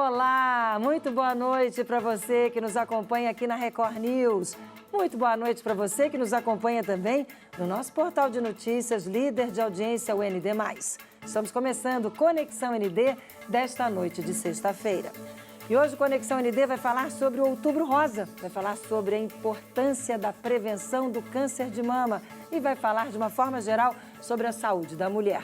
Olá, muito boa noite para você que nos acompanha aqui na Record News. Muito boa noite para você que nos acompanha também no nosso portal de notícias, líder de audiência, o ND+. Estamos começando Conexão ND desta noite de sexta-feira. E hoje o Conexão ND vai falar sobre o Outubro Rosa, vai falar sobre a importância da prevenção do câncer de mama e vai falar de uma forma geral sobre a saúde da mulher.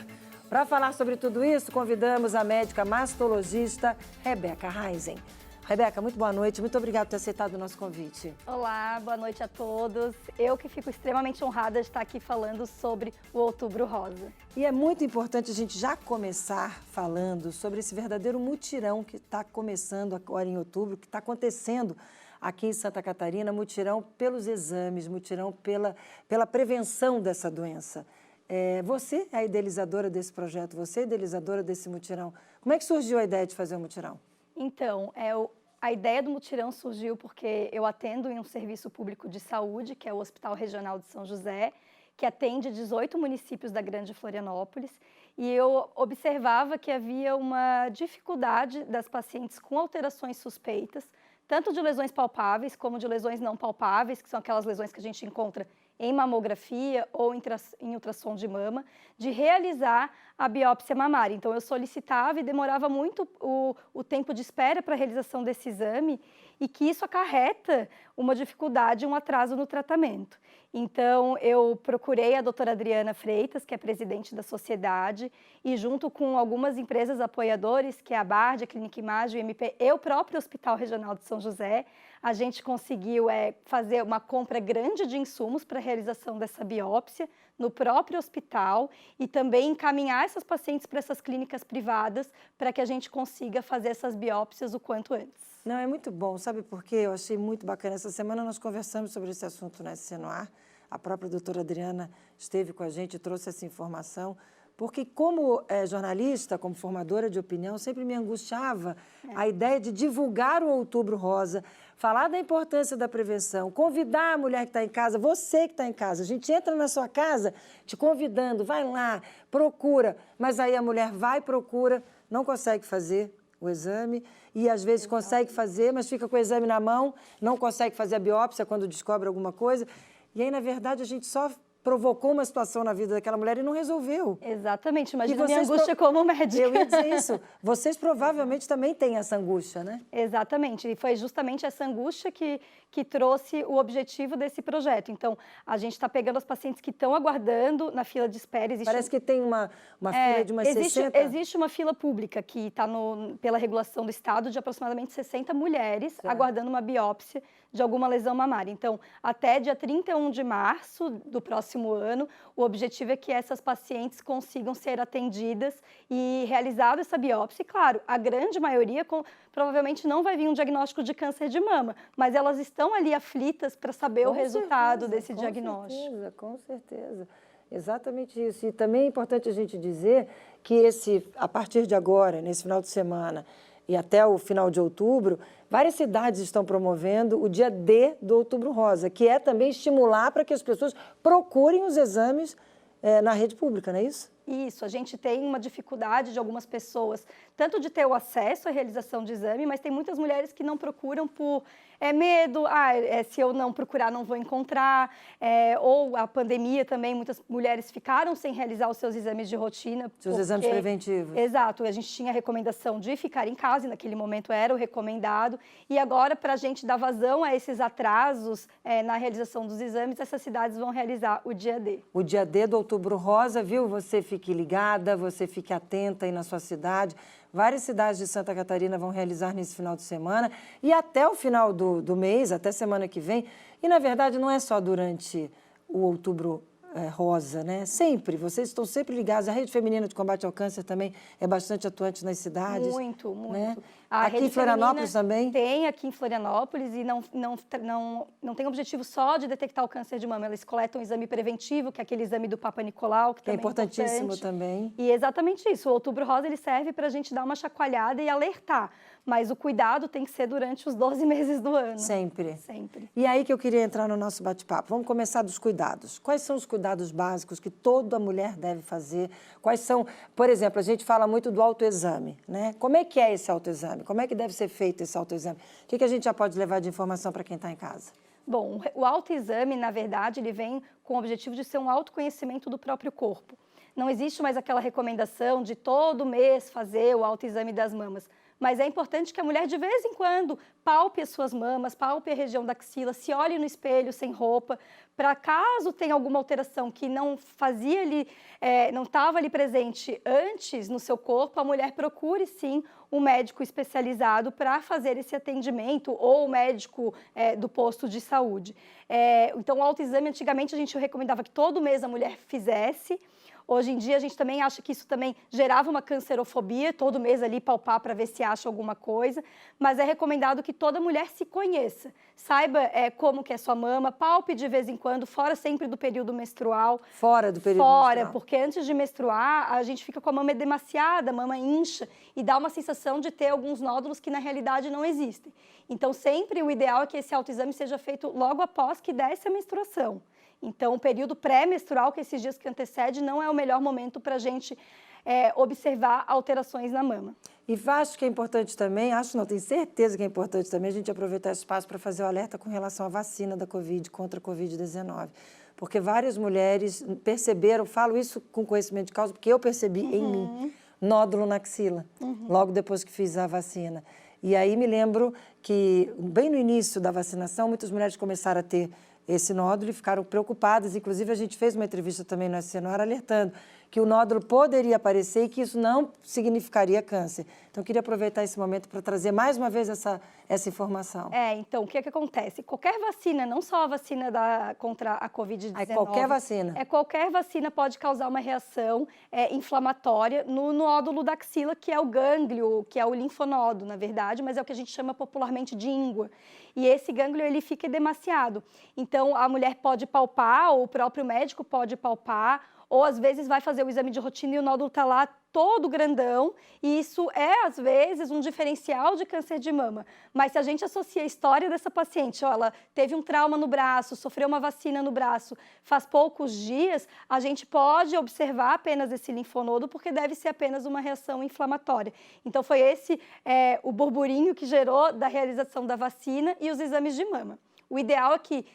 Para falar sobre tudo isso, convidamos a médica mastologista Rebeca Reisen. Rebeca, muito boa noite. Muito obrigada por ter aceitado o nosso convite. Olá, boa noite a todos. Eu que fico extremamente honrada de estar aqui falando sobre o Outubro Rosa. E é muito importante a gente já começar falando sobre esse verdadeiro mutirão que está começando agora em outubro, que está acontecendo aqui em Santa Catarina, mutirão pelos exames, mutirão pela prevenção dessa doença. Você é a idealizadora desse projeto, você é a idealizadora desse mutirão. Como é que surgiu a ideia de fazer o mutirão? Então, a ideia do mutirão surgiu porque eu atendo em um serviço público de saúde, que é o Hospital Regional de São José, que atende 18 municípios da Grande Florianópolis, e eu observava que havia uma dificuldade das pacientes com alterações suspeitas, tanto de lesões palpáveis como de lesões não palpáveis, que são aquelas lesões que a gente encontra em mamografia ou em ultrassom de mama, de realizar a biópsia mamária. Então, eu solicitava e demorava muito o tempo de espera para a realização desse exame e que isso acarreta uma dificuldade, um atraso no tratamento. Então, eu procurei a doutora Adriana Freitas, que é presidente da sociedade, e junto com algumas empresas apoiadoras, que é a BARD, a Clínica Imagem, o MP e o próprio Hospital Regional de São José, a gente conseguiu fazer uma compra grande de insumos para a realização dessa biópsia no próprio hospital e também encaminhar essas pacientes para essas clínicas privadas para que a gente consiga fazer essas biópsias o quanto antes. Não, é muito bom, sabe por quê? Eu achei muito bacana. Essa semana nós conversamos sobre esse assunto na SC no Ar. A própria doutora Adriana esteve com a gente e trouxe essa informação, porque como jornalista, como formadora de opinião, sempre me angustiava a ideia de divulgar o Outubro Rosa, falar da importância da prevenção, convidar a mulher que está em casa, você que está em casa. A gente entra na sua casa te convidando, vai lá, procura, mas aí a mulher vai, procura, não consegue fazer o exame e às vezes consegue fazer, mas fica com o exame na mão, não consegue fazer a biópsia quando descobre alguma coisa. E aí, na verdade, a gente só provocou uma situação na vida daquela mulher e não resolveu. Exatamente, imagina a minha angústia como médica. Eu ia dizer isso. Vocês provavelmente também têm essa angústia, né? Exatamente, e foi justamente essa angústia que trouxe o objetivo desse projeto. Então, a gente está pegando as pacientes que estão aguardando na fila de espera. Parece que tem uma fila de umas 60? Existe uma fila pública que está pela regulação do Estado de aproximadamente 60 mulheres aguardando uma biópsia de alguma lesão mamária. Então, até dia 31 de março do próximo ano, o objetivo é que essas pacientes consigam ser atendidas e realizada essa biópsia. E, claro, a grande maioria provavelmente não vai vir um diagnóstico de câncer de mama, mas elas estão ali aflitas para saber o resultado desse diagnóstico. Com certeza. Exatamente isso. E também é importante a gente dizer que a partir de agora, nesse final de semana e até o final de outubro, várias cidades estão promovendo o dia D do Outubro Rosa, que é também estimular para que as pessoas procurem os exames na rede pública, não é isso? Isso, a gente tem uma dificuldade de algumas pessoas, tanto de ter o acesso à realização de exame, mas tem muitas mulheres que não procuram por medo, se eu não procurar não vou encontrar, ou a pandemia também, muitas mulheres ficaram sem realizar os seus exames de rotina. Seus exames preventivos. Exato, a gente tinha a recomendação de ficar em casa, e naquele momento era o recomendado, e agora para a gente dar vazão a esses atrasos na realização dos exames, essas cidades vão realizar o dia D. O dia D do Outubro Rosa, viu? Você fique ligada, você fique atenta aí na sua cidade. Várias cidades de Santa Catarina vão realizar nesse final de semana e até o final do mês, até semana que vem. E, na verdade, não é só durante o Outubro Rosa, né? Sempre, vocês estão sempre ligados. A Rede Feminina de Combate ao Câncer também é bastante atuante nas cidades. Muito, muito. Né? A aqui em Florianópolis também? Tem aqui em Florianópolis e não tem objetivo só de detectar o câncer de mama. Eles coletam um exame preventivo, que é aquele exame do Papa Nicolau, que também é importantíssimo importante. Também. E exatamente isso. O Outubro Rosa ele serve para a gente dar uma chacoalhada e alertar. mas o cuidado tem que ser durante os 12 meses do ano. Sempre. Sempre. E aí que eu queria entrar no nosso bate-papo. Vamos começar dos cuidados. Quais são os cuidados básicos que toda mulher deve fazer? Quais são, por exemplo, a gente fala muito do autoexame, né? Como é que é esse autoexame? Como é que deve ser feito esse autoexame? O que a gente já pode levar de informação para quem está em casa? Bom, o autoexame, na verdade, ele vem com o objetivo de ser um autoconhecimento do próprio corpo. Não existe mais aquela recomendação de todo mês fazer o autoexame das mamas. Mas é importante que a mulher, de vez em quando, palpe as suas mamas, palpe a região da axila, se olhe no espelho sem roupa, para caso tenha alguma alteração que não fazia ali, não estava ali presente antes no seu corpo, a mulher procure sim um médico especializado para fazer esse atendimento ou o médico do posto de saúde. Então, o autoexame, antigamente, a gente recomendava que todo mês a mulher fizesse. Hoje em dia, a gente também acha que isso também gerava uma cancerofobia, todo mês ali palpar para ver se acha alguma coisa, mas é recomendado que toda mulher se conheça, saiba como que é sua mama, palpe de vez em quando, fora sempre do período menstrual. Fora do período menstrual. Fora, porque antes de menstruar, a gente fica com a mama demasiada, a mama incha, e dá uma sensação de ter alguns nódulos que na realidade não existem. Então, sempre o ideal é que esse autoexame seja feito logo após que desce a menstruação. Então, o período pré-menstrual, que esses dias que antecede, não é o melhor momento para a gente observar alterações na mama. E acho que é importante também, tenho certeza que é importante também a gente aproveitar esse espaço para fazer o alerta com relação à vacina da Covid, contra a Covid-19. Porque várias mulheres perceberam, falo isso com conhecimento de causa, porque eu percebi em mim nódulo na axila, logo depois que fiz a vacina. E aí me lembro que, bem no início da vacinação, muitas mulheres começaram a ter esse nódulo e ficaram preocupadas. Inclusive, a gente fez uma entrevista também no SC Noir alertando que o nódulo poderia aparecer e que isso não significaria câncer. Então, eu queria aproveitar esse momento para trazer mais uma vez essa informação. Então, o que acontece? Qualquer vacina, não só a vacina contra a Covid-19... qualquer vacina? Qualquer vacina pode causar uma reação inflamatória no nódulo da axila, que é o gânglio, que é o linfonodo, na verdade, mas é o que a gente chama popularmente de íngua. E esse gânglio, ele fica edemaciado. Então, a mulher pode palpar, ou o próprio médico pode palpar, ou às vezes vai fazer o exame de rotina e o nódulo está lá todo grandão, e isso é, às vezes, um diferencial de câncer de mama. Mas se a gente associa a história dessa paciente, ela teve um trauma no braço, sofreu uma vacina no braço, faz poucos dias, a gente pode observar apenas esse linfonodo, porque deve ser apenas uma reação inflamatória. Então, foi esse o burburinho que gerou da realização da vacina e os exames de mama. O ideal é que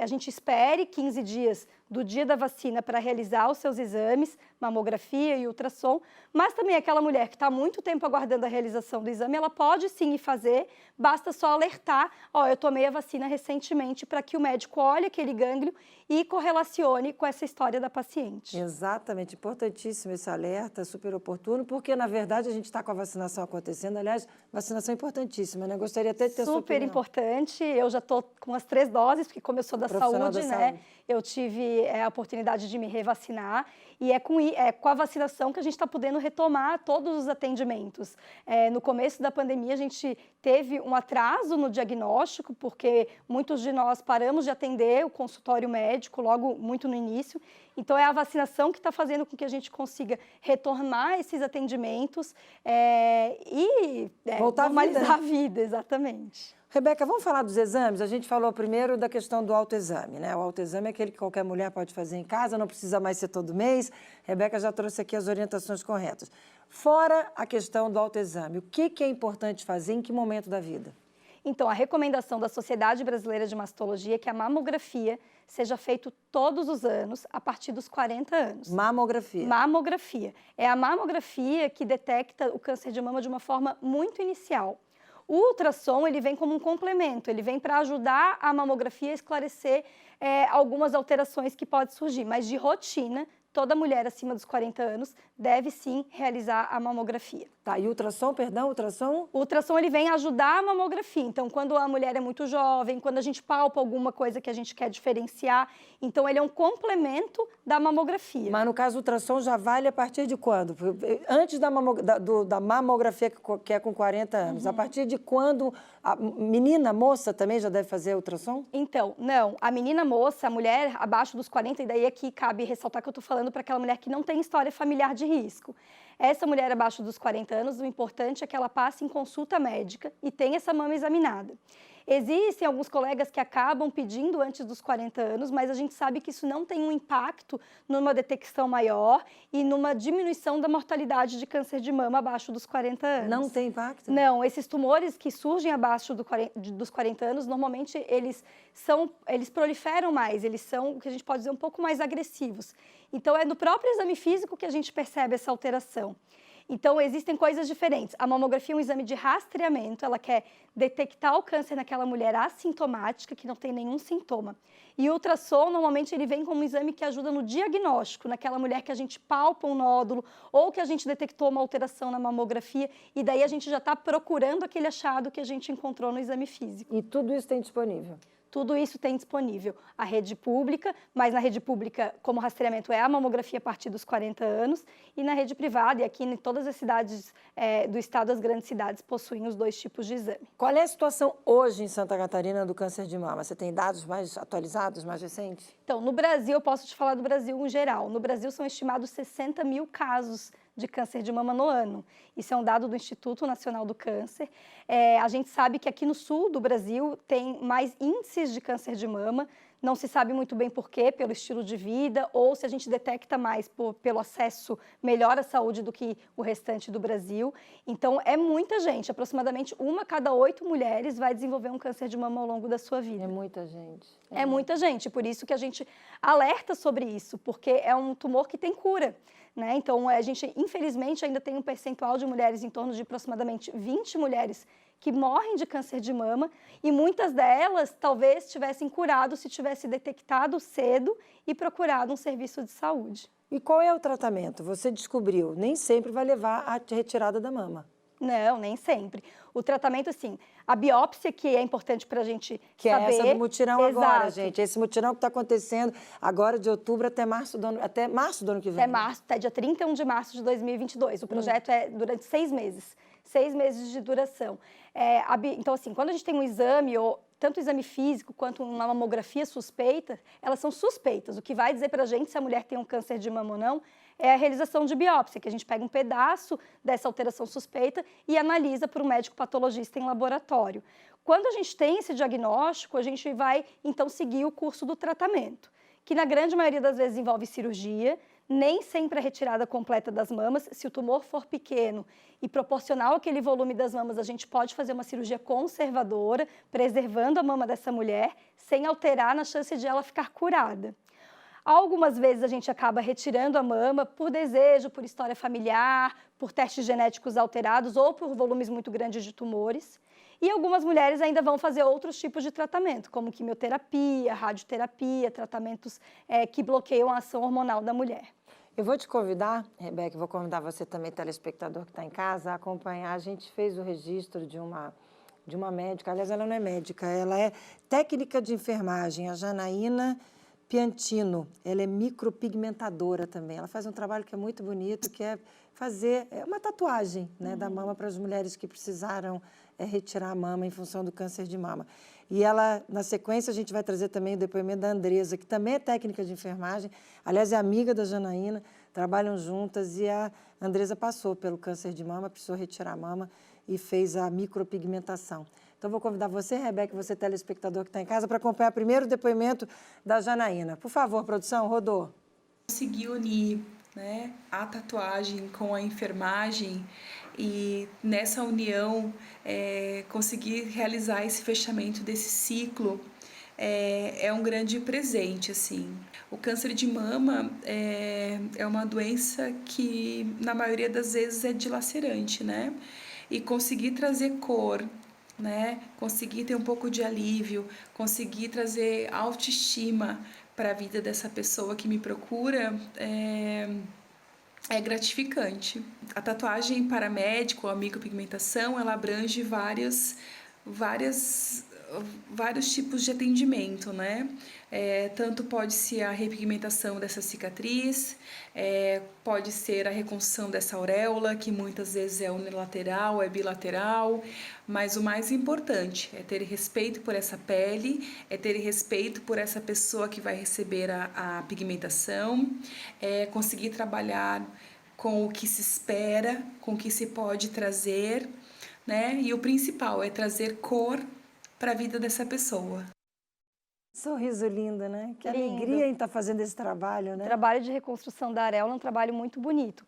a gente espere 15 dias do dia da vacina para realizar os seus exames, mamografia e ultrassom, mas também aquela mulher que está há muito tempo aguardando a realização do exame, ela pode sim ir fazer, basta só alertar, eu tomei a vacina recentemente, para que o médico olhe aquele gânglio e correlacione com essa história da paciente. Exatamente, importantíssimo esse alerta, super oportuno, porque na verdade a gente está com a vacinação acontecendo, aliás, vacinação importantíssima, né? Gostaria até de ter sua opinião. Super importante, eu já estou com as 3 doses, porque como eu sou da saúde, né? Eu tive a oportunidade de me revacinar e é com a vacinação que a gente está podendo retomar todos os atendimentos. No começo da pandemia, a gente teve um atraso no diagnóstico, porque muitos de nós paramos de atender o consultório médico logo muito no início. Então, é a vacinação que está fazendo com que a gente consiga retornar esses atendimentos e normalizar a vida, exatamente. Rebeca, vamos falar dos exames? A gente falou primeiro da questão do autoexame, né? O autoexame é aquele que qualquer mulher pode fazer em casa, não precisa mais ser todo mês. Rebeca já trouxe aqui as orientações corretas. Fora a questão do autoexame, o que é importante fazer em que momento da vida? Então, a recomendação da Sociedade Brasileira de Mastologia é que a mamografia seja feita todos os anos, a partir dos 40 anos. Mamografia? Mamografia. É a mamografia que detecta o câncer de mama de uma forma muito inicial. O ultrassom, ele vem como um complemento, ele vem para ajudar a mamografia a esclarecer algumas alterações que podem surgir, mas de rotina, toda mulher acima dos 40 anos deve sim realizar a mamografia. Tá, e ultrassom, perdão, ultrassom? O ultrassom, ele vem ajudar a mamografia. Então, quando a mulher é muito jovem, quando a gente palpa alguma coisa que a gente quer diferenciar, então ele é um complemento da mamografia. Mas no caso, o ultrassom já vale a partir de quando? Antes da mamografia, que é com 40 anos. A partir de quando a menina, moça, também já deve fazer ultrassom? Então, não. A menina moça, a mulher abaixo dos 40, e daí aqui cabe ressaltar que eu estou falando para aquela mulher que não tem história familiar de risco. Essa mulher abaixo dos 40 anos, o importante é que ela passe em consulta médica e tenha essa mama examinada. Existem alguns colegas que acabam pedindo antes dos 40 anos, mas a gente sabe que isso não tem um impacto numa detecção maior e numa diminuição da mortalidade de câncer de mama abaixo dos 40 anos. Não tem impacto? Não, esses tumores que surgem abaixo dos 40 anos, normalmente eles proliferam mais, eles são, o que a gente pode dizer, um pouco mais agressivos. Então, é no próprio exame físico que a gente percebe essa alteração. Então, existem coisas diferentes. A mamografia é um exame de rastreamento, ela quer detectar o câncer naquela mulher assintomática, que não tem nenhum sintoma. E o ultrassom, normalmente, ele vem como um exame que ajuda no diagnóstico, naquela mulher que a gente palpa um nódulo ou que a gente detectou uma alteração na mamografia, e daí a gente já está procurando aquele achado que a gente encontrou no exame físico. E tudo isso tem disponível? Tudo isso tem disponível. A rede pública, mas na rede pública, como rastreamento, é a mamografia a partir dos 40 anos, e na rede privada, e aqui em todas as cidades do estado, as grandes cidades possuem os dois tipos de exame. Qual é a situação hoje em Santa Catarina do câncer de mama? Você tem dados mais atualizados, mais recentes? Então, no Brasil, eu posso te falar do Brasil em geral. No Brasil, são estimados 60 mil casos de câncer de mama no ano. Isso é um dado do Instituto Nacional do Câncer. A gente sabe que aqui no sul do Brasil tem mais índices de câncer de mama. Não se sabe muito bem por quê, pelo estilo de vida, ou se a gente detecta mais pelo acesso melhor à saúde do que o restante do Brasil. Então, é muita gente, aproximadamente 1 a cada 8 mulheres vai desenvolver um câncer de mama ao longo da sua vida. É muita gente. É muita gente, por isso que a gente alerta sobre isso, porque é um tumor que tem cura. Né? Então, a gente, infelizmente, ainda tem um percentual de mulheres, em torno de aproximadamente 20 mulheres, que morrem de câncer de mama, e muitas delas talvez tivessem curado se tivesse detectado cedo e procurado um serviço de saúde. E qual é o tratamento? Você descobriu, nem sempre vai levar à retirada da mama. Não, nem sempre. O tratamento, assim, a biópsia, que é importante para a gente que saber... Que é essa do mutirão. Exato. Agora, gente. Esse mutirão que está acontecendo agora de outubro até março do ano que vem. Até março, até dia 31 de março de 2022. O projeto é durante 6 meses. 6 meses de duração. Então, assim, quando a gente tem um exame, ou tanto o exame físico quanto uma mamografia suspeita, elas são suspeitas. O que vai dizer para a gente se a mulher tem um câncer de mama ou não é a realização de biópsia, que a gente pega um pedaço dessa alteração suspeita e analisa para o médico patologista em laboratório. Quando a gente tem esse diagnóstico, a gente vai, então, seguir o curso do tratamento, que na grande maioria das vezes envolve cirurgia, nem sempre a retirada completa das mamas. Se o tumor for pequeno e proporcional àquele volume das mamas, a gente pode fazer uma cirurgia conservadora, preservando a mama dessa mulher, sem alterar na chance de ela ficar curada. Algumas vezes a gente acaba retirando a mama por desejo, por história familiar, por testes genéticos alterados ou por volumes muito grandes de tumores. E algumas mulheres ainda vão fazer outros tipos de tratamento, como quimioterapia, radioterapia, tratamentos que bloqueiam a ação hormonal da mulher. Eu vou te convidar, Rebeca, vou convidar você também, telespectador que está em casa, a acompanhar. A gente fez o registro de uma médica, aliás, ela não é médica, ela é técnica de enfermagem, a Janaína Piantino. Ela é micropigmentadora também. Ela faz um trabalho que é muito bonito, que é fazer uma tatuagem, né, da mama para as mulheres que precisaram retirar a mama em função do câncer de mama. E ela, na sequência, a gente vai trazer também o depoimento da Andresa, que também é técnica de enfermagem, aliás, é amiga da Janaína, trabalham juntas, e a Andresa passou pelo câncer de mama, precisou retirar a mama e fez a micropigmentação. Então, vou convidar você, Rebeca, você telespectador que está em casa, para acompanhar primeiro o depoimento da Janaína. Por favor, produção, rodou. Consegui unir, né, a tatuagem com a enfermagem e nessa união conseguir realizar esse fechamento desse ciclo é um grande presente, assim. O câncer de mama é uma doença que na maioria das vezes é dilacerante, né? E conseguir trazer cor, né? Conseguir ter um pouco de alívio, conseguir trazer autoestima para a vida dessa pessoa que me procura é gratificante. A tatuagem para médico, a micropigmentação, ela abrange vários tipos de atendimento, né? Tanto pode ser a repigmentação dessa cicatriz, pode ser a reconstrução dessa auréola, que muitas vezes é unilateral, é bilateral, mas o mais importante é ter respeito por essa pele, é ter respeito por essa pessoa que vai receber a pigmentação, conseguir trabalhar com o que se espera, com o que se pode trazer, né? E o principal é trazer cor para a vida dessa pessoa. Sorriso lindo, né? Que Lindo. alegria em estar fazendo esse trabalho, O né? trabalho de reconstrução da areola é um trabalho muito bonito.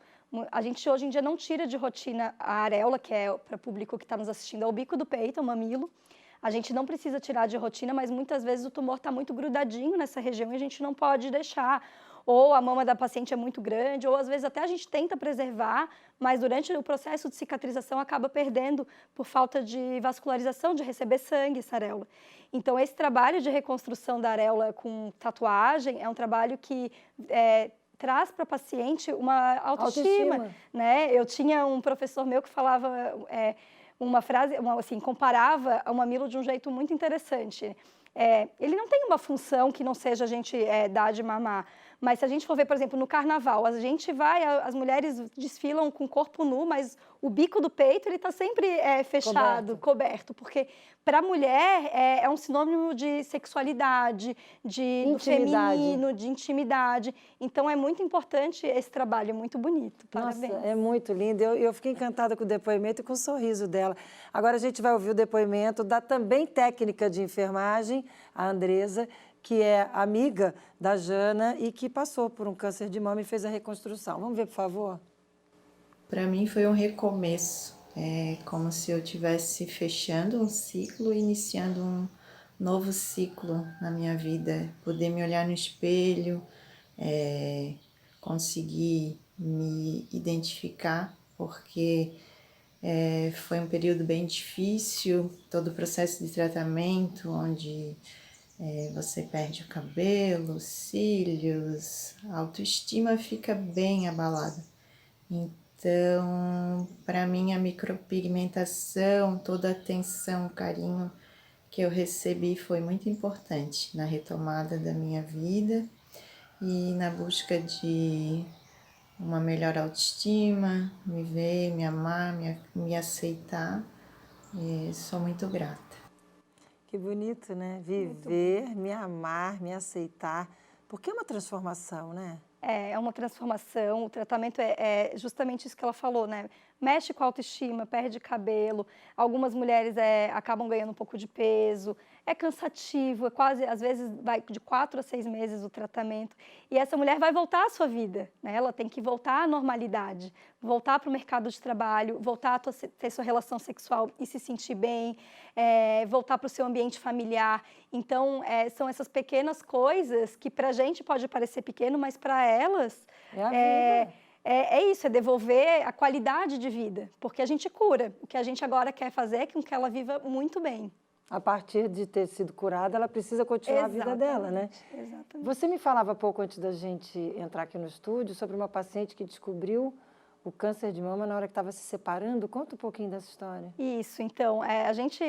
A gente hoje em dia não tira de rotina a areola, que é para o público que está nos assistindo, é o bico do peito, é o mamilo. A gente não precisa tirar de rotina, mas muitas vezes o tumor está muito grudadinho nessa região e a gente não pode deixar. Ou a mama da paciente é muito grande, ou às vezes até a gente tenta preservar, mas durante o processo de cicatrização acaba perdendo por falta de vascularização, de receber sangue essa areola. Então, esse trabalho de reconstrução da areola com tatuagem é um trabalho que traz para a paciente uma autoestima, né? Eu tinha um professor meu que falava uma frase, assim, comparava o mamilo de um jeito muito interessante. Ele não tem uma função que não seja a gente dar de mamar, mas se a gente for ver, por exemplo, no carnaval, a gente vai, as mulheres desfilam com o corpo nu, mas o bico do peito ele está sempre fechado, coberto, porque para a mulher é um sinônimo de sexualidade, do feminino, de intimidade. Então é muito importante esse trabalho, é muito bonito. Parabéns. Nossa, é muito lindo. Eu fiquei encantada com o depoimento e com o sorriso dela. Agora a gente vai ouvir o depoimento da também técnica de enfermagem, a Andresa, que é amiga da Jana e que passou por um câncer de mama e fez a reconstrução. Vamos ver, por favor? Para mim foi um recomeço. É como se eu estivesse fechando um ciclo e iniciando um novo ciclo na minha vida. Poder me olhar no espelho, conseguir me identificar, porque foi um período bem difícil, todo o processo de tratamento, onde você perde o cabelo, os cílios, a autoestima fica bem abalada. Então, para mim, a micropigmentação, toda a atenção, o carinho que eu recebi foi muito importante na retomada da minha vida e na busca de uma melhor autoestima, me ver, me amar, me aceitar. E sou muito grata. Que bonito, né? Viver, me amar, me aceitar. Porque é uma transformação, né? É uma transformação, o tratamento é justamente isso que ela falou, né? Mexe com a autoestima, perde cabelo, algumas mulheres acabam ganhando um pouco de peso, é cansativo, quase, às vezes, vai de 4 a 6 meses o tratamento, e essa mulher vai voltar à sua vida, né? Ela tem que voltar à normalidade, voltar para o mercado de trabalho, voltar a ter sua relação sexual e se sentir bem, voltar para o seu ambiente familiar. Então, são essas pequenas coisas que para a gente pode parecer pequeno, mas para elas é isso, é devolver a qualidade de vida, porque a gente cura. O que a gente agora quer fazer é com que ela viva muito bem. A partir de ter sido curada, ela precisa continuar a vida dela, né? Exatamente. Você me falava pouco antes da gente entrar aqui no estúdio sobre uma paciente que descobriu o câncer de mama na hora que estava se separando. Conta um pouquinho dessa história. Isso, então, a gente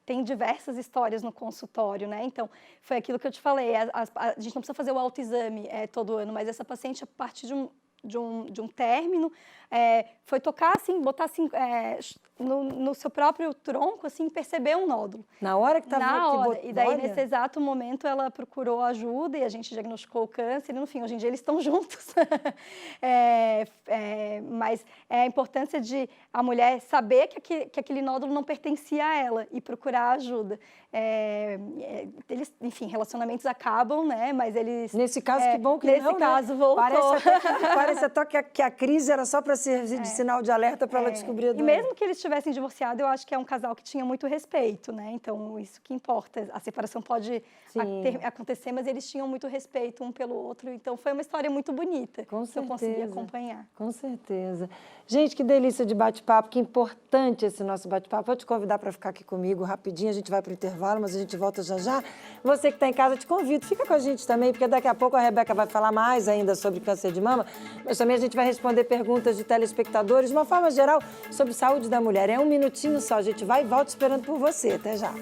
tem diversas histórias no consultório, né? Então, foi aquilo que eu te falei, a gente não precisa fazer o autoexame todo ano, mas essa paciente, a partir de um término, foi tocar assim, botar assim, no seu próprio tronco, assim, perceber um nódulo. Na hora que estava... Na hora. E daí, nesse exato momento, ela procurou ajuda e a gente diagnosticou o câncer. E, no fim, hoje em dia, eles estão juntos. Mas é a importância de a mulher saber que aquele nódulo não pertencia a ela e procurar ajuda. Eles, enfim, relacionamentos acabam, né? Mas eles... Nesse caso, que bom que nesse não, caso, né? voltou. Parece até que a crise era só para servir de sinal de alerta para ela descobrir a doença. E mesmo que eles tivessem divorciado, eu acho que é um casal que tinha muito respeito, né? Então, isso que importa. A separação pode acontecer, mas eles tinham muito respeito um pelo outro. Então, foi uma história muito bonita. Com certeza. Que eu consegui acompanhar. Com certeza. Gente, que delícia de bate-papo, que importante esse nosso bate-papo. Vou te convidar para ficar aqui comigo rapidinho. A gente vai para o intervalo, mas a gente volta já já. Você que está em casa, te convido. Fica com a gente também, porque daqui a pouco a Rebeca vai falar mais ainda sobre câncer de mama, mas também a gente vai responder perguntas de telespectadores, de uma forma geral, sobre saúde da mulher. É um minutinho só, a gente vai e volta esperando por você. Até já.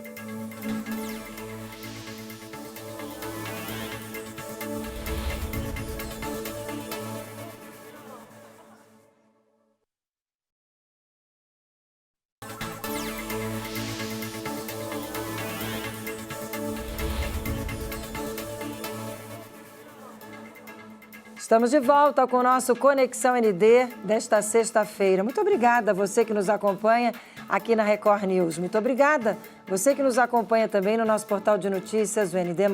Estamos de volta com o nosso Conexão ND desta sexta-feira. Muito obrigada a você que nos acompanha aqui na Record News. Muito obrigada você que nos acompanha também no nosso portal de notícias, o ND+.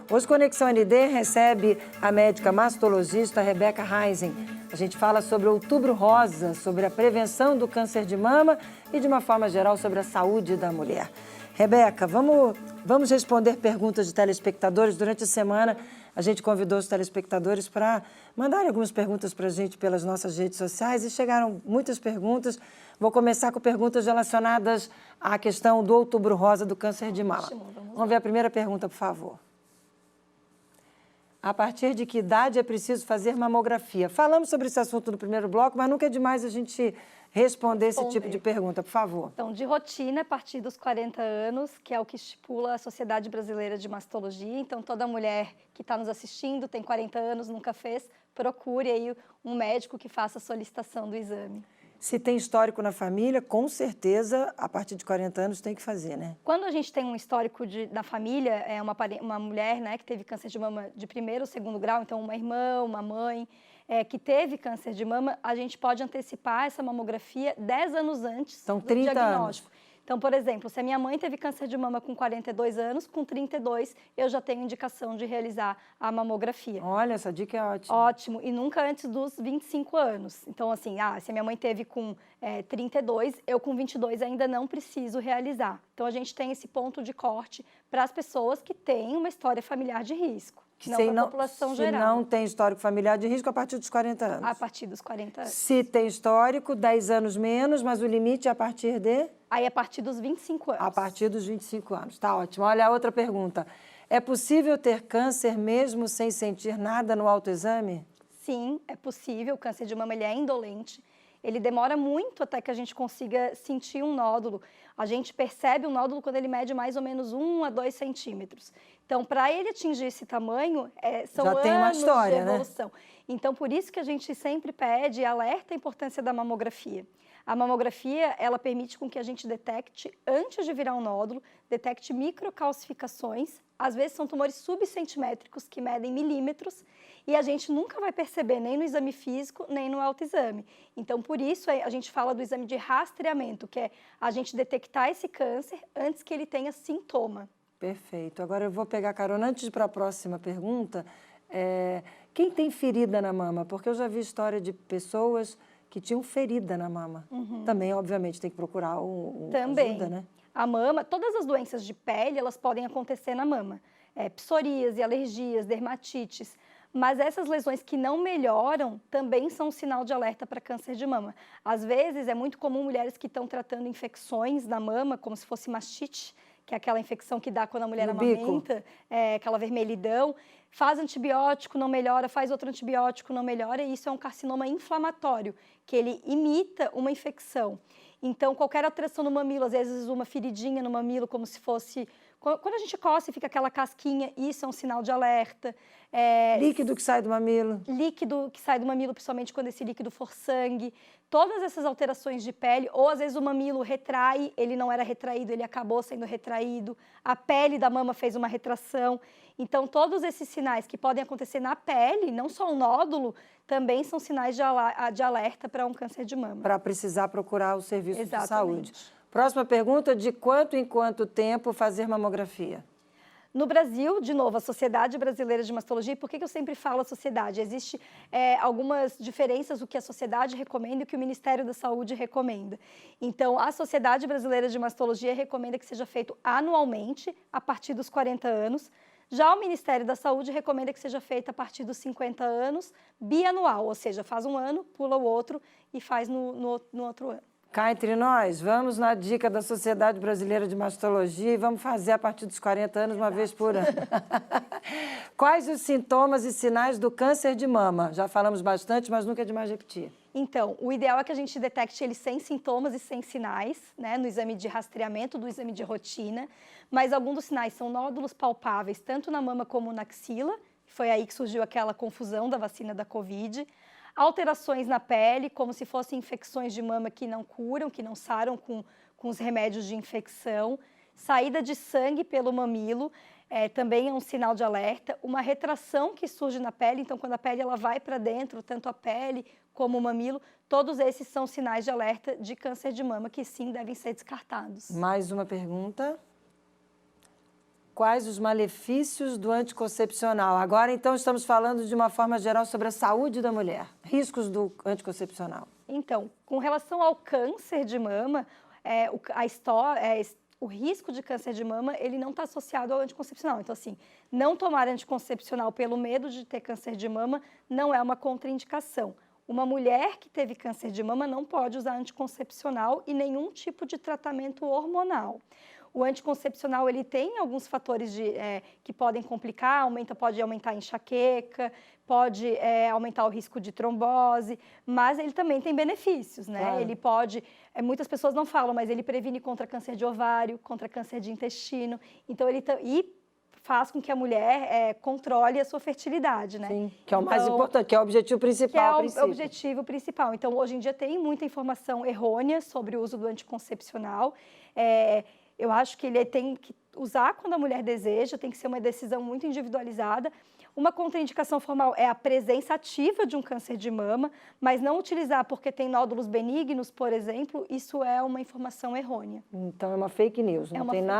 Hoje, Conexão ND recebe a médica mastologista Rebeca Reisen. A gente fala sobre o Outubro Rosa, sobre a prevenção do câncer de mama e, de uma forma geral, sobre a saúde da mulher. Rebeca, vamos responder perguntas de telespectadores. Durante a semana, a gente convidou os telespectadores para mandarem algumas perguntas para a gente pelas nossas redes sociais e chegaram muitas perguntas. Vou começar com perguntas relacionadas à questão do Outubro Rosa do câncer de mama. Vamos ver a primeira pergunta, por favor. A partir de que idade é preciso fazer mamografia? Falamos sobre esse assunto no primeiro bloco, mas nunca é demais a gente responder esse tipo de pergunta, por favor. Então, de rotina, a partir dos 40 anos, que é o que estipula a Sociedade Brasileira de Mastologia. Então, toda mulher que está nos assistindo, tem 40 anos, nunca fez, procure aí um médico que faça a solicitação do exame. Se tem histórico na família, com certeza, a partir de 40 anos tem que fazer, né? Quando a gente tem um histórico da família, é uma mulher, né, que teve câncer de mama de primeiro ou segundo grau, então uma irmã, uma mãe, que teve câncer de mama, a gente pode antecipar essa mamografia 10 anos antes então, do 30 diagnóstico. Anos. Então, por exemplo, se a minha mãe teve câncer de mama com 42 anos, com 32 eu já tenho indicação de realizar a mamografia. Olha, essa dica é ótima. Ótimo, e nunca antes dos 25 anos. Então, assim, se a minha mãe teve com 32, eu com 22 ainda não preciso realizar. Então, a gente tem esse ponto de corte para as pessoas que têm uma história familiar de risco. Não para a população geral. Se não tem histórico familiar de risco, a partir dos 40 anos. A partir dos 40 anos. Se tem histórico, 10 anos menos, mas o limite é a partir de? Aí, a partir dos 25 anos. A partir dos 25 anos. Tá ótimo. Olha a outra pergunta. É possível ter câncer mesmo sem sentir nada no autoexame? Sim, é possível. O câncer de mama ele é indolente. Ele demora muito até que a gente consiga sentir um nódulo. A gente percebe o nódulo quando ele mede mais ou menos 1 a 2 centímetros. Então, para ele atingir esse tamanho, são já tem uma história, de evolução. Né? Então, por isso que a gente sempre pede e alerta a importância da mamografia. A mamografia, ela permite com que a gente detecte, antes de virar um nódulo, detecte microcalcificações. Às vezes são tumores subcentimétricos que medem milímetros e a gente nunca vai perceber nem no exame físico, nem no autoexame. Então, por isso, a gente fala do exame de rastreamento, que é a gente detectar esse câncer antes que ele tenha sintoma. Perfeito. Agora eu vou pegar carona antes de ir para a próxima pergunta. Quem tem ferida na mama? Porque eu já vi história de pessoas que tinham ferida na mama. Também, obviamente, tem que procurar ajuda, né? A mama, todas as doenças de pele, elas podem acontecer na mama. Psoríase, alergias, dermatites. Mas essas lesões que não melhoram também são um sinal de alerta para câncer de mama. Às vezes, é muito comum mulheres que estão tratando infecções na mama, como se fosse mastite, que é aquela infecção que dá quando a mulher amamenta, aquela vermelhidão. Faz antibiótico, não melhora, faz outro antibiótico, não melhora, e isso é um carcinoma inflamatório, que ele imita uma infecção. Então, qualquer alteração no mamilo, às vezes uma feridinha no mamilo, como se fosse... Quando a gente coça e fica aquela casquinha, isso é um sinal de alerta. Líquido que sai do mamilo. Líquido que sai do mamilo, principalmente quando esse líquido for sangue. Todas essas alterações de pele, ou às vezes o mamilo retrai, ele não era retraído, ele acabou sendo retraído. A pele da mama fez uma retração. Então, todos esses sinais que podem acontecer na pele, não só o nódulo, também são sinais de alerta para um câncer de mama. Para precisar procurar o serviço Exatamente. de saúde. Próxima pergunta, de quanto em quanto tempo fazer mamografia? No Brasil, de novo, a Sociedade Brasileira de Mastologia, por que eu sempre falo a sociedade? Existem algumas diferenças do que a sociedade recomenda e o que o Ministério da Saúde recomenda. Então, a Sociedade Brasileira de Mastologia recomenda que seja feito anualmente, a partir dos 40 anos. Já o Ministério da Saúde recomenda que seja feito a partir dos 50 anos, bianual, ou seja, faz um ano, pula o outro e faz no outro ano. Cá entre nós, vamos na dica da Sociedade Brasileira de Mastologia e vamos fazer a partir dos 40 anos, uma vez por ano. Quais os sintomas e sinais do câncer de mama? Já falamos bastante, mas nunca é demais repetir. Então, o ideal é que a gente detecte ele sem sintomas e sem sinais, né, no exame de rastreamento, do exame de rotina, mas alguns dos sinais são nódulos palpáveis, tanto na mama como na axila, foi aí que surgiu aquela confusão da vacina da Covid, alterações na pele, como se fossem infecções de mama que não curam, que não saram com os remédios de infecção, Saída de sangue pelo mamilo, também é um sinal de alerta. Uma retração que surge na pele, então quando a pele ela vai para dentro, tanto a pele como o mamilo, todos esses são sinais de alerta de câncer de mama que sim devem ser descartados. Mais uma pergunta. Quais os malefícios do anticoncepcional? Agora, então, estamos falando de uma forma geral sobre a saúde da mulher. Riscos do anticoncepcional. Então, com relação ao câncer de mama, o risco de câncer de mama, ele não está associado ao anticoncepcional. Então, assim, não tomar anticoncepcional pelo medo de ter câncer de mama não é uma contraindicação. Uma mulher que teve câncer de mama não pode usar anticoncepcional e nenhum tipo de tratamento hormonal. O anticoncepcional ele tem alguns fatores que podem complicar, pode aumentar a enxaqueca, pode aumentar o risco de trombose, mas ele também tem benefícios, né? Claro. Ele pode, muitas pessoas não falam, mas ele previne contra câncer de ovário, contra câncer de intestino, então e faz com que a mulher controle a sua fertilidade, né? Sim, que é o mais importante, que é o objetivo principal. Que é o objetivo principal. Então, hoje em dia tem muita informação errônea sobre o uso do anticoncepcional. Eu acho que ele tem que usar quando a mulher deseja, tem que ser uma decisão muito individualizada. Uma contraindicação formal é a presença ativa de um câncer de mama, mas não utilizar porque tem nódulos benignos, por exemplo, isso é uma informação errônea. Então, é uma fake news,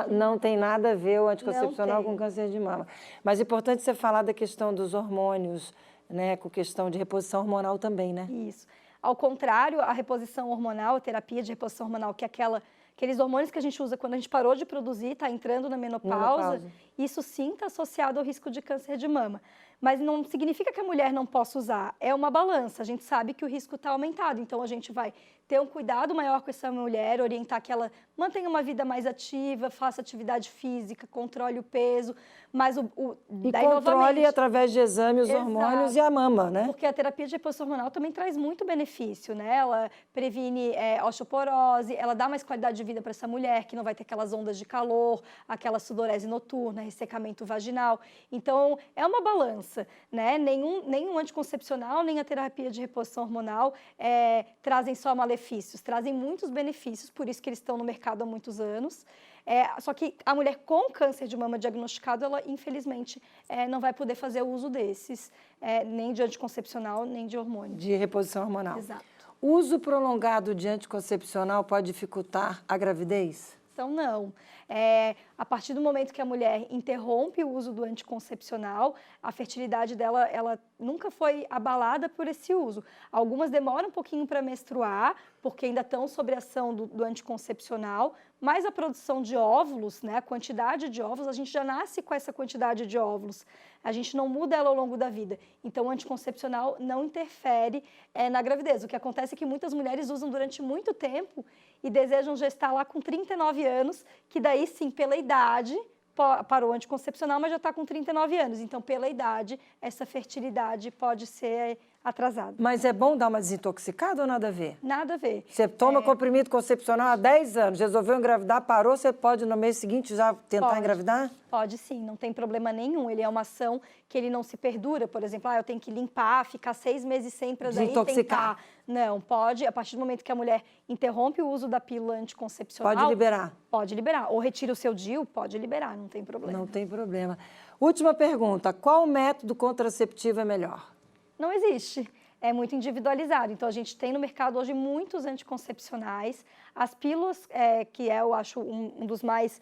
não tem nada a ver o anticoncepcional com câncer de mama. Mas é importante você falar da questão dos hormônios, né, com questão de reposição hormonal também, né? Isso. Ao contrário, a reposição hormonal, a terapia de reposição hormonal, que é aqueles hormônios que a gente usa quando a gente parou de produzir, está entrando na menopausa, isso sim está associado ao risco de câncer de mama. Mas não significa que a mulher não possa usar, é uma balança, a gente sabe que o risco está aumentado, então a gente vai ter um cuidado maior com essa mulher, orientar que ela mantenha uma vida mais ativa, faça atividade física, controle o peso, mas controle através de exames os hormônios e a mama, né? Porque a terapia de reposição hormonal também traz muito benefício, né? Ela previne osteoporose, ela dá mais qualidade de vida para essa mulher, que não vai ter aquelas ondas de calor, aquela sudorese noturna, ressecamento vaginal. Então, é uma balança, né? Nenhum anticoncepcional, nem a terapia de reposição hormonal trazem só malefícios, trazem muitos benefícios, por isso que eles estão no mercado há muitos anos. Só que a mulher com câncer de mama diagnosticado, ela infelizmente não vai poder fazer o uso desses, nem de anticoncepcional, nem de hormônio. De reposição hormonal. Exato. Uso prolongado de anticoncepcional pode dificultar a gravidez? Então, não. A partir do momento que a mulher interrompe o uso do anticoncepcional, a fertilidade dela ela nunca foi abalada por esse uso. Algumas demoram um pouquinho para menstruar, porque ainda estão sob a ação do anticoncepcional, mas a produção de óvulos, né, a quantidade de óvulos, a gente já nasce com essa quantidade de óvulos. A gente não muda ela ao longo da vida. Então, o anticoncepcional não interfere na gravidez. O que acontece é que muitas mulheres usam durante muito tempo e desejam gestar lá com 39 anos, que daí sim, pela idade, parou o anticoncepcional, mas já está com 39 anos. Então, pela idade, essa fertilidade pode ser atrasada. Mas é bom dar uma desintoxicada ou nada a ver? Nada a ver. Você toma comprimido concepcional há 10 anos, resolveu engravidar, parou, você pode no mês seguinte já tentar engravidar? Pode sim, não tem problema nenhum. Ele é uma ação que ele não se perdura. Por exemplo, eu tenho que limpar, ficar 6 meses sem para daí tentar. Não, pode, a partir do momento que a mulher interrompe o uso da pílula anticoncepcional... Pode liberar? Pode liberar. Ou retira o seu DIU, pode liberar, não tem problema. Não tem problema. Última pergunta, qual método contraceptivo é melhor? Não existe. É muito individualizado. Então, a gente tem no mercado hoje muitos anticoncepcionais. As pílulas, que eu acho um dos mais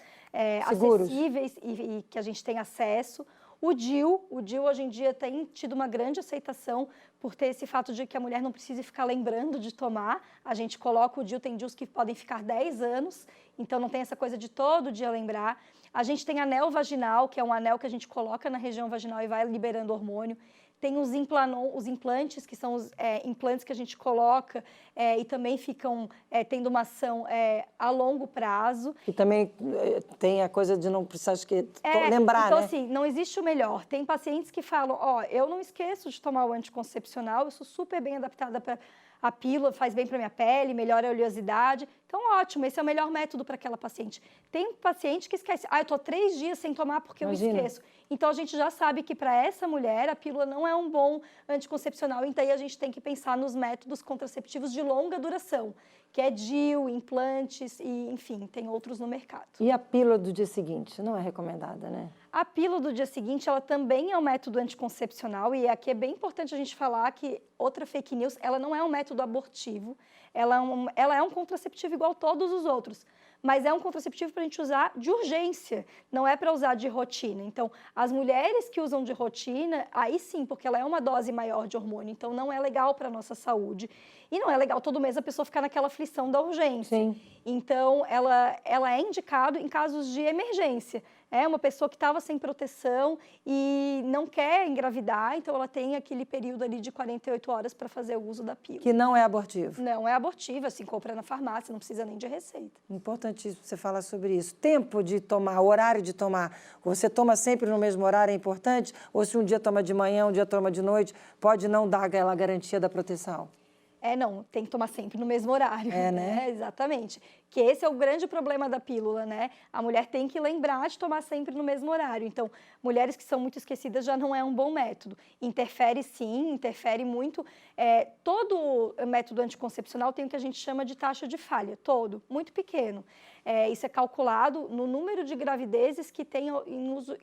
acessíveis e que a gente tem acesso. O DIU hoje em dia tem tido uma grande aceitação por ter esse fato de que a mulher não precisa ficar lembrando de tomar. A gente coloca o DIU, tem DIUs que podem ficar 10 anos, então não tem essa coisa de todo dia lembrar. A gente tem anel vaginal, que é um anel que a gente coloca na região vaginal e vai liberando hormônio. Tem os implantes, que são os implantes que a gente coloca e também ficam tendo uma ação a longo prazo. E também tem a coisa de não precisar lembrar, então, né? Assim, não existe o melhor. Tem pacientes que falam, eu não esqueço de tomar o anticoncepcional, eu sou super bem adaptada para a pílula faz bem para minha pele, melhora a oleosidade. Então, ótimo, esse é o melhor método para aquela paciente. Tem paciente que esquece, eu estou 3 dias sem tomar porque eu esqueço. Então, a gente já sabe que para essa mulher, a pílula não é um bom anticoncepcional. Então, aí a gente tem que pensar nos métodos contraceptivos de longa duração, que é DIU, implantes e, enfim, tem outros no mercado. E a pílula do dia seguinte? Não é recomendada, né? A pílula do dia seguinte, ela também é um método anticoncepcional e aqui é bem importante a gente falar que outra fake news, ela não é um método abortivo, ela é um contraceptivo igual todos os outros, mas é um contraceptivo para a gente usar de urgência, não é para usar de rotina. Então, as mulheres que usam de rotina, aí sim, porque ela é uma dose maior de hormônio, então não é legal para a nossa saúde. E não é legal todo mês a pessoa ficar naquela aflição da urgência. Sim. Então, ela é indicado em casos de emergência. É uma pessoa que estava sem proteção e não quer engravidar, então ela tem aquele período ali de 48 horas para fazer o uso da pílula. Que não é abortivo. Não é abortiva, assim, compra na farmácia, não precisa nem de receita. Importantíssimo você falar sobre isso. Tempo de tomar, horário de tomar. Você toma sempre no mesmo horário, é importante? Ou se um dia toma de manhã, um dia toma de noite, pode não dar aquela garantia da proteção? Não, tem que tomar sempre no mesmo horário. Né? Exatamente. Que esse é o grande problema da pílula, né? A mulher tem que lembrar de tomar sempre no mesmo horário. Então, mulheres que são muito esquecidas já não é um bom método. Interfere sim, interfere muito. Todo método anticoncepcional tem o que a gente chama de taxa de falha, todo, muito pequeno. Isso é calculado no número de gravidezes que tem em uso,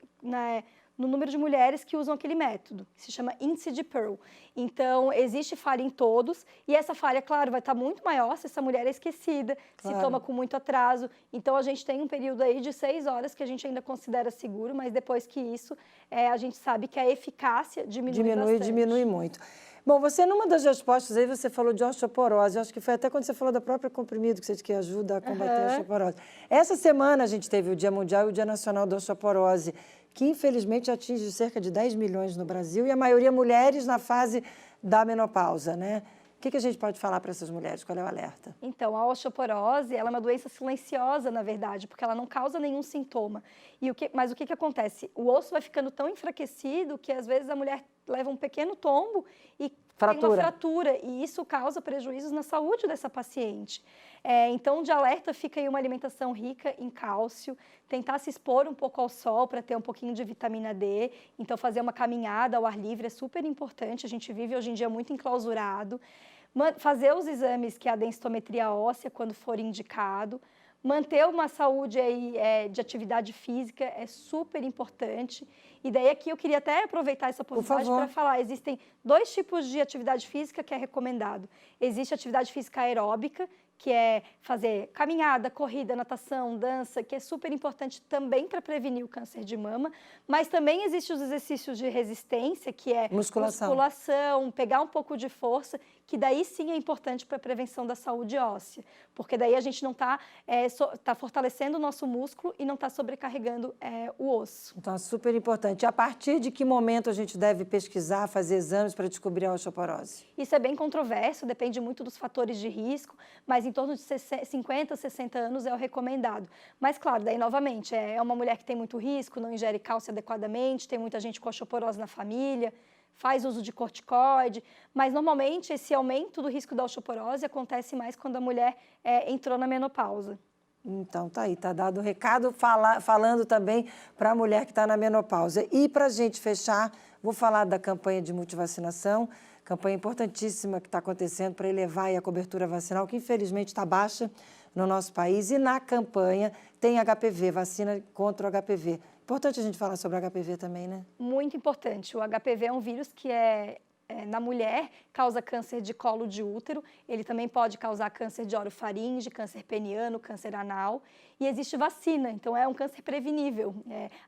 no número de mulheres que usam aquele método, que se chama índice de Pearl. Então, existe falha em todos, e essa falha, claro, vai estar muito maior se essa mulher é esquecida, se toma com muito atraso. Então, a gente tem um período aí de 6 horas que a gente ainda considera seguro, mas depois que isso, a gente sabe que a eficácia diminui bastante. Diminui muito. Bom, você, numa das respostas aí, você falou de osteoporose. Eu acho que foi até quando você falou da própria comprimido, que você diz que ajuda a combater a osteoporose. Essa semana a gente teve o Dia Mundial e o Dia Nacional da Osteoporose, que infelizmente atinge cerca de 10 milhões no Brasil e a maioria mulheres na fase da menopausa, né? O que a gente pode falar para essas mulheres? Qual é o alerta? Então, a osteoporose, ela é uma doença silenciosa, na verdade, porque ela não causa nenhum sintoma. Mas o que acontece? O osso vai ficando tão enfraquecido que, às vezes, a mulher leva um pequeno tombo e tem uma fratura, e isso causa prejuízos na saúde dessa paciente. Então, de alerta fica aí uma alimentação rica em cálcio, tentar se expor um pouco ao sol para ter um pouquinho de vitamina D, então fazer uma caminhada ao ar livre é super importante, a gente vive hoje em dia muito enclausurado, fazer os exames que é a densitometria óssea quando for indicado, manter uma saúde aí, de atividade física é super importante. E daí aqui eu queria até aproveitar essa oportunidade para falar, existem 2 tipos de atividade física que é recomendado. Existe atividade física aeróbica, que é fazer caminhada, corrida, natação, dança, que é super importante também para prevenir o câncer de mama, mas também existem os exercícios de resistência, que é musculação, pegar um pouco de força, que daí sim é importante para a prevenção da saúde óssea, porque daí a gente não está fortalecendo o nosso músculo e não está sobrecarregando o osso. Então, é super importante. A partir de que momento a gente deve pesquisar, fazer exames para descobrir a osteoporose? Isso é bem controverso, depende muito dos fatores de risco, mas em torno de 50, 60 anos é o recomendado. Mas, claro, daí, novamente, é uma mulher que tem muito risco, não ingere cálcio adequadamente, tem muita gente com osteoporose na família, faz uso de corticoide, mas, normalmente, esse aumento do risco da osteoporose acontece mais quando a mulher entrou na menopausa. Então, tá aí, tá dado o recado, falando também para a mulher que está na menopausa. E, para a gente fechar, vou falar da campanha de multivacinação, campanha importantíssima que está acontecendo para elevar a cobertura vacinal, que infelizmente está baixa no nosso país. E na campanha tem HPV, vacina contra o HPV. Importante a gente falar sobre o HPV também, né? Muito importante. O HPV é um vírus que na mulher, causa câncer de colo de útero, ele também pode causar câncer de orofaringe, câncer peniano, câncer anal, e existe vacina, então é um câncer prevenível.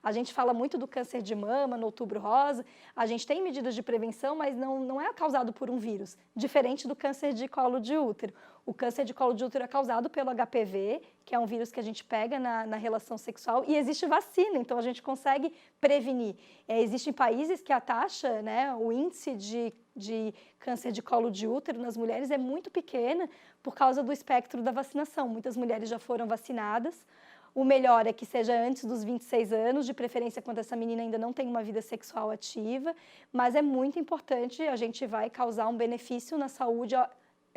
A gente fala muito do câncer de mama, no Outubro Rosa, a gente tem medidas de prevenção, mas não é causado por um vírus, diferente do câncer de colo de útero. O câncer de colo de útero é causado pelo HPV, que é um vírus que a gente pega na relação sexual, e existe vacina, então a gente consegue prevenir. Existem países que a taxa, o índice de câncer de colo de útero nas mulheres é muito pequena por causa do espectro da vacinação. Muitas mulheres já foram vacinadas. O melhor é que seja antes dos 26 anos, de preferência quando essa menina ainda não tem uma vida sexual ativa, mas é muito importante, a gente vai causar um benefício na saúde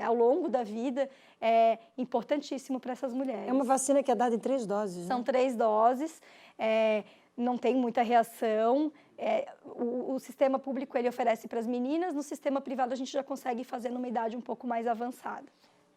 ao longo da vida é importantíssimo para essas mulheres. É uma vacina que é dada em 3 doses, né? São 3 doses, não tem muita reação. O sistema público ele oferece para as meninas, no sistema privado a gente já consegue fazer numa idade um pouco mais avançada.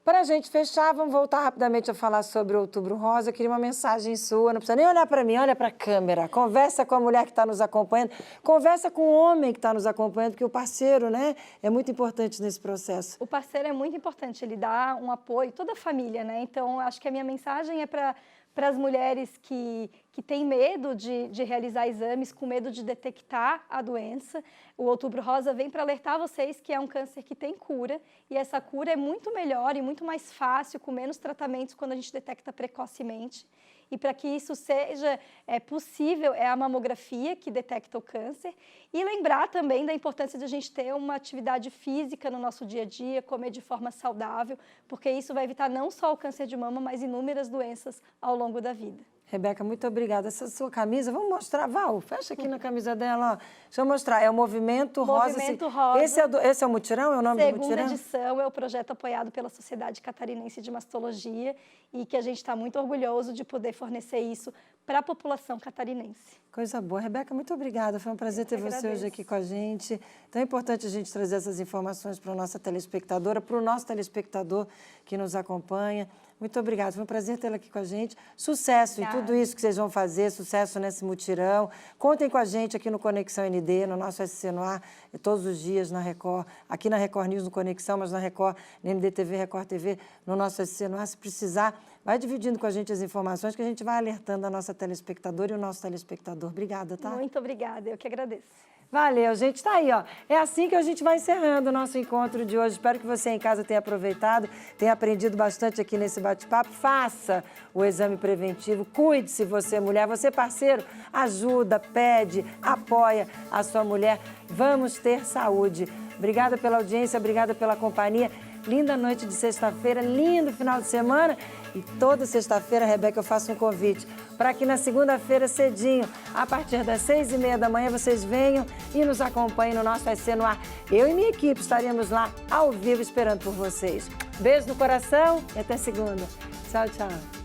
Para a gente fechar, vamos voltar rapidamente a falar sobre o Outubro Rosa. Eu queria uma mensagem sua, não precisa nem olhar para mim, olha para a câmera. Conversa com a mulher que está nos acompanhando, conversa com o homem que está nos acompanhando, porque o parceiro, né, é muito importante nesse processo. O parceiro é muito importante, ele dá um apoio, toda a família, né? Então, acho que a minha mensagem é para as mulheres que têm medo de realizar exames, com medo de detectar a doença. O Outubro Rosa vem para alertar vocês que é um câncer que tem cura, e essa cura é muito melhor e muito mais fácil, com menos tratamentos, quando a gente detecta precocemente. E para que isso seja possível, é a mamografia que detecta o câncer. E lembrar também da importância de a gente ter uma atividade física no nosso dia a dia, comer de forma saudável, porque isso vai evitar não só o câncer de mama, mas inúmeras doenças ao longo da vida. Rebeca, muito obrigada. Essa sua camisa, vamos mostrar, Val, fecha aqui na camisa dela, ó. Deixa eu mostrar, é o Movimento Rosa. Movimento Rosa. Esse é o mutirão, é o nome do mutirão? Segunda edição, é o projeto apoiado pela Sociedade Catarinense de Mastologia e que a gente está muito orgulhoso de poder fornecer isso para a população catarinense. Coisa boa. Rebeca, muito obrigada. Foi um prazer ter você hoje aqui com a gente. Então é importante a gente trazer essas informações para a nossa telespectadora, para o nosso telespectador que nos acompanha. Muito obrigada. Foi um prazer tê-la aqui com a gente. Sucesso em tudo isso que vocês vão fazer, sucesso nesse mutirão. Contem com a gente aqui no Conexão ND, no nosso SC no Ar, todos os dias na Record, aqui na Record News no Conexão, mas na Record, na NDTV, Record TV, no nosso SC no Ar. Se precisar, vai dividindo com a gente as informações que a gente vai alertando a nossa telespectadora e o nosso telespectador. Obrigada, tá? Muito obrigada, eu que agradeço. Valeu, gente. Tá aí, ó. É assim que a gente vai encerrando o nosso encontro de hoje. Espero que você em casa tenha aproveitado, tenha aprendido bastante aqui nesse bate-papo. Faça o exame preventivo, cuide-se você, mulher. Você, parceiro, ajuda, pede, apoia a sua mulher. Vamos ter saúde. Obrigada pela audiência, obrigada pela companhia. Linda noite de sexta-feira, lindo final de semana. E toda sexta-feira, Rebeca, eu faço um convite para que na segunda-feira, cedinho, a partir das 6h30 da manhã, vocês venham e nos acompanhem no nosso SC no Ar. Eu e minha equipe estaremos lá ao vivo esperando por vocês. Beijo no coração e até segunda. Tchau, tchau.